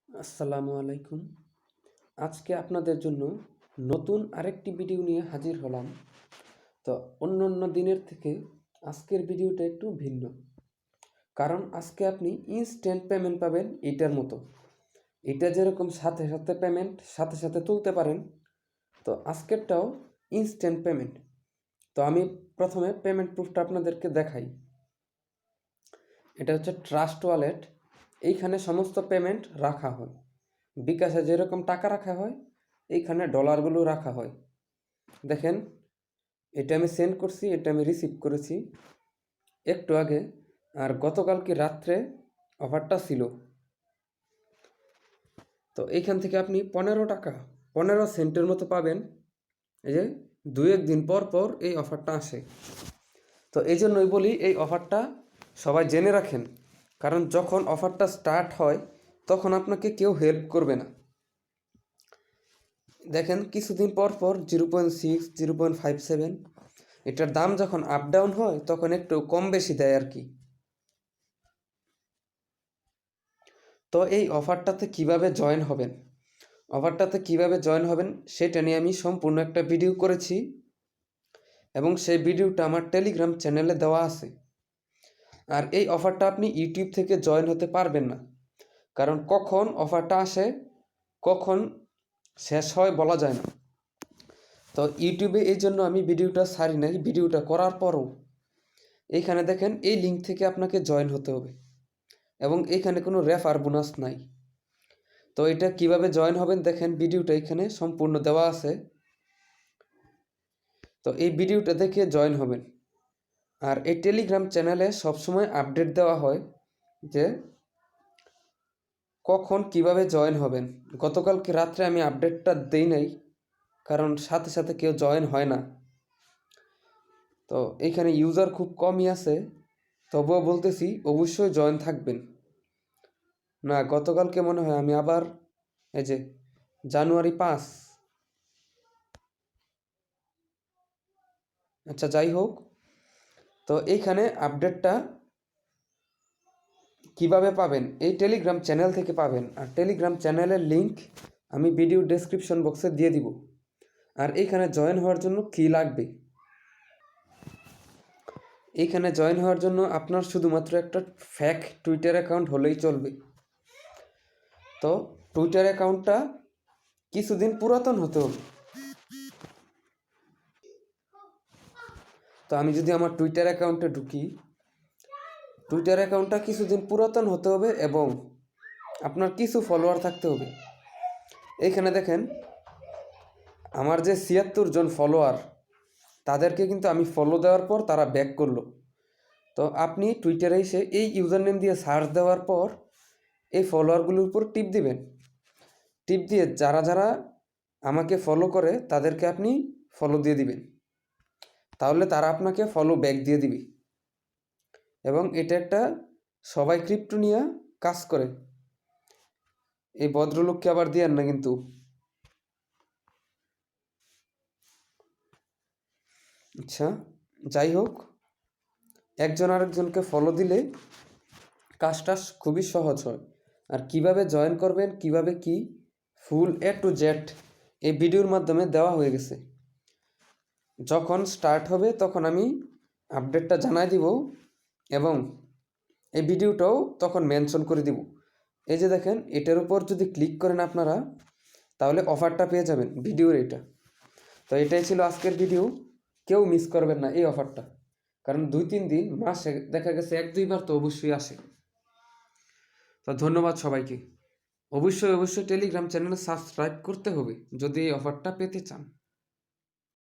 আসসালামু আলাইকুম। আজকে আপনাদের জন্য নতুন আরেকটি ভিডিও নিয়ে হাজির হলাম। তো অন্য দিনের থেকে আজকের ভিডিওটা একটু ভিন্ন, কারণ আজকে আপনি ইনস্ট্যান্ট পেমেন্ট পাবেন এটার মতো। এটা যেরকম সাথে সাথে পেমেন্ট সাথে সাথে তুলতে পারেন, তো আজকেরটাও ইনস্ট্যান্ট পেমেন্ট। তো আমি প্রথমে পেমেন্ট প্রুফটা আপনাদেরকে দেখাই। এটা হচ্ছে ট্রাস্ট ওয়ালেট। এইখানে সমস্ত পেমেন্ট রাখা হয়। বিকাশে যেরকম টাকা রাখা হয়, এইখানে ডলারগুলো রাখা হয়। দেখেন, এটা আমি সেন্ড করছি, এটা আমি রিসিভ করেছি একটু আগে। আর গতকালকে রাত্রে অফারটা ছিল। তো এইখান থেকে আপনি 15 সেন্টের মতো পাবেন। এই যে 2-1 দিন পর পর এই অফারটা আসে। তো এই জন্যই বলি, এই অফারটা সবাই জেনে রাখেন, কারণ যখন অফারটা স্টার্ট হয় তখন আপনাকে কেউ হেল্প করবে না। দেখেন, কিছুদিন পর পর 0.6, 0.57 এটার দাম যখন আপ ডাউন হয় তখন একটু কম বেশি দেয় আর কি। তো এই অফারটাতে কিভাবে জয়েন হবেন সেটা নিয়ে আমি সম্পূর্ণ একটা ভিডিও করেছি, এবং সেই ভিডিওটা আমার টেলিগ্রাম চ্যানেলে দেওয়া আছে। আর এই অফারটা আপনি ইউটিউব থেকে জয়েন হতে পারবেন না, কারণ কখন অফারটা আসে কখন শেষ হয় বলা যায় না। তো ইউটিউবে এই জন্য আমি ভিডিওটা ছাড়ি নাই। ভিডিওটা করার পরও এইখানে দেখেন, এই লিঙ্ক থেকে আপনাকে জয়েন হতে হবে, এবং এইখানে কোনো রেফার বোনাস নাই। তো এটা কিভাবে জয়েন হবেন দেখেন, ভিডিওটা এখানে সম্পূর্ণ দেওয়া আছে। তো এই ভিডিওটা দেখে জয়েন হবেন। আর এই টেলিগ্রাম চ্যানেলে সবসময় আপডেট দেওয়া হয় যে কখন কিভাবে জয়েন হবেন। গতকালকে রাত্রে আমি আপডেটটা দেই নাই, কারণ সাথে সাথে কেউ জয়েন হয় না। তো এইখানে ইউজার খুব কমই আছে, তবুও বলতেছি অবশ্যই জয়েন থাকবেন। না, গতকালকে মনে হয় আমি আবার এই যে জানুয়ারি 5, আচ্ছা যাই হোক। তো এইখানে আপডেটটা কিভাবে পাবেন, এই টেলিগ্রাম চ্যানেল থেকে পাবেন। আর টেলিগ্রাম চ্যানেলের লিংক আমি ভিডিও ডেসক্রিপশন বক্সে দিয়ে দিব। আর এইখানে জয়েন হওয়ার জন্য কী লাগবে, এইখানে জয়েন হওয়ার জন্য আপনার শুধুমাত্র একটা ফেক টুইটার অ্যাকাউন্ট হলেই চলবে। তো টুইটার অ্যাকাউন্টটা কিছুদিন পুরাতন হতে হবে। তো আমি যদি আমার টুইটার অ্যাকাউন্টে ঢুকি, টুইটার অ্যাকাউন্টটা কিছুদিন পুরাতন হতে হবে এবং আপনার কিছু ফলোয়ার থাকতে হবে। এইখানে দেখেন, আমার যে 76 জন ফলোয়ার, তাদেরকে কিন্তু আমি ফলো দেওয়ার পর তারা ব্যাক করলো। তো আপনি টুইটারে এসে এই ইউজার নেম দিয়ে সার্চ দেওয়ার পর এই ফলোয়ারগুলোর উপর টিপ দিবেন। টিপ দিয়ে যারা যারা আমাকে ফলো করে তাদেরকে আপনি ফলো দিয়ে দিবেন, তাহলে তারা আপনাকে ফলো ব্যাক দিয়ে দিবে। এবং এটা একটা সবাই ক্রিপ্টো নিয়ে কাজ করে। এই ভদ্রলোককে আবার দিয়েন না কিন্তু। আচ্ছা, যাই হোক, একজন আরেকজনকে ফলো দিলে কাজটা খুবই সহজ হয়। আর কিভাবে জয়েন করবেন, কিভাবে কি, ফুল A to Z এই ভিডিওর মাধ্যমে দেওয়া হয়ে গেছে। যখন স্টার্ট হবে তখন আমি আপডেটটা জানাই দিব, এবং এই ভিডিওটাও তখন মেনশন করে দিব। এই যে দেখেন, এটার উপর যদি ক্লিক করেন আপনারা, তাহলে অফারটা পেয়ে যাবেন ভিডিওর এটা। তো এটাই ছিল আজকের ভিডিও। কেউ মিস করবেন না এই অফারটা, কারণ 2-3 দিন, মাসে দেখা গেছে 1-2 বার তো অবশ্যই আসে। তো ধন্যবাদ সবাইকে। অবশ্যই টেলিগ্রাম চ্যানেলে সাবস্ক্রাইব করতে হবে যদি এই অফারটা পেতে চান।